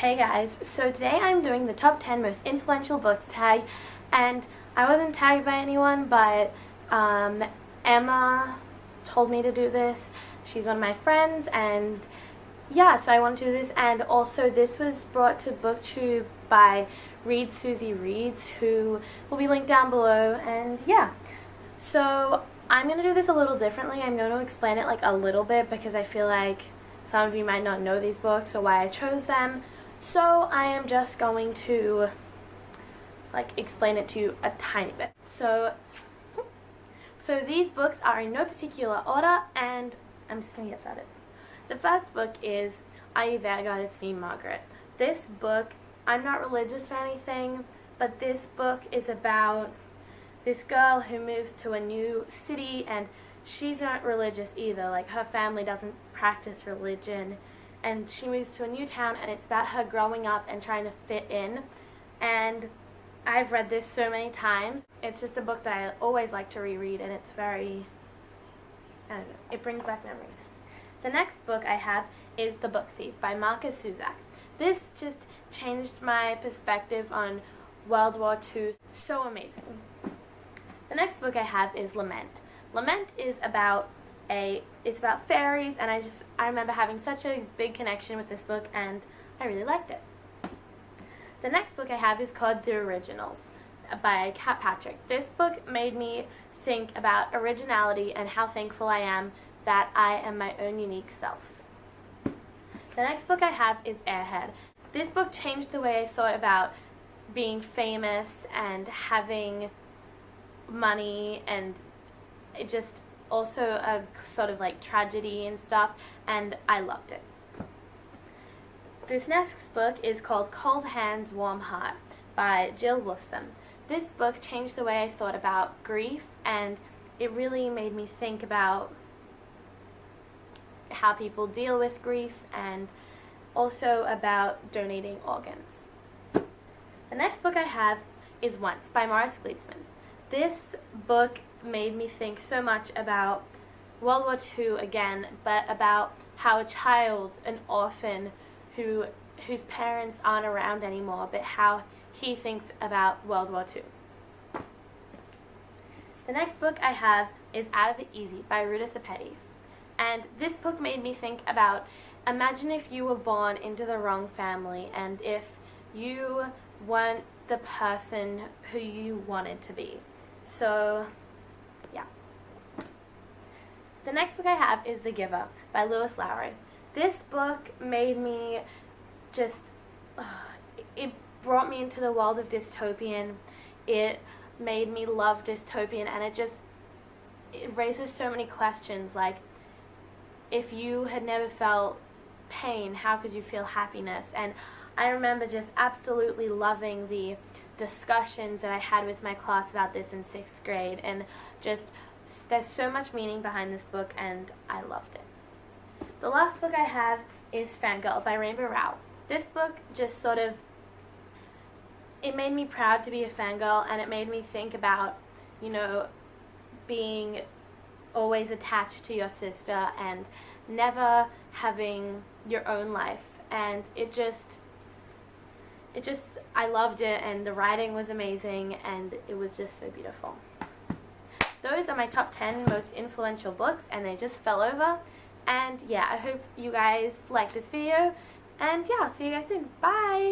Hey guys, so today I'm doing the top 10 most influential books tag, and I wasn't tagged by anyone, but Emma told me to do this. She's one of my friends, and yeah, so I wanted to do this. And also this was brought to BookTube by Read Susie Reads, who will be linked down below. And yeah, so I'm going to do this a little differently. I'm going to explain it like a little bit because I feel like some of you might not know these books or why I chose them. So I am just going to explain it to you a tiny bit. So these books are in no particular order, and I'm just going to get started. The first book is Are You There, God? It's Me, Margaret. This book, I'm not religious or anything, but this book is about this girl who moves to a new city, and she's not religious either. Like, her family doesn't practice religion, and she moves to a new town, and it's about her growing up and trying to fit in. And I've read this so many times. It's just a book that I always like to reread, and it's very, I don't know, it brings back memories. The next book I have is The Book Thief by Markus Zusak. This just changed my perspective on World War II. So amazing. The next book I have is Lament. Lament is about fairies, and I remember having such a big connection with this book, and I really liked it. The next book I have is called The Originals by Kat Patrick. This book made me think about originality and how thankful I am that I am my own unique self. The next book I have is Airhead. This book changed the way I thought about being famous and having money, and it just also a sort of like tragedy and stuff, and I loved it. This next book is called Cold Hands, Warm Heart by Jill Wolfson. This book changed the way I thought about grief, and it really made me think about how people deal with grief, and also about donating organs. The next book I have is Once by Morris Gleitzman. This book made me think so much about World War II again, but about how a child, an orphan, whose parents aren't around anymore, but how he thinks about World War II. The next book I have is Out of the Easy by Ruta Sepetys. And this book made me think about, imagine if you were born into the wrong family, and if you weren't the person who you wanted to be. So, yeah. The next book I have is The Giver by Lois Lowry. This book made me it brought me into the world of dystopian. It made me love dystopian, and it raises so many questions, like, if you had never felt pain, how could you feel happiness? And I remember just absolutely loving the discussions that I had with my class about this in 6th grade, and there's so much meaning behind this book, and I loved it. The last book I have is Fangirl by Rainbow Rowell. This book just it made me proud to be a fangirl, and it made me think about, being always attached to your sister and never having your own life. And I loved it, and the writing was amazing, and it was just so beautiful. Those are my top 10 most influential books, and they just fell over. And yeah, I hope you guys like this video, and yeah, I'll see you guys soon. Bye!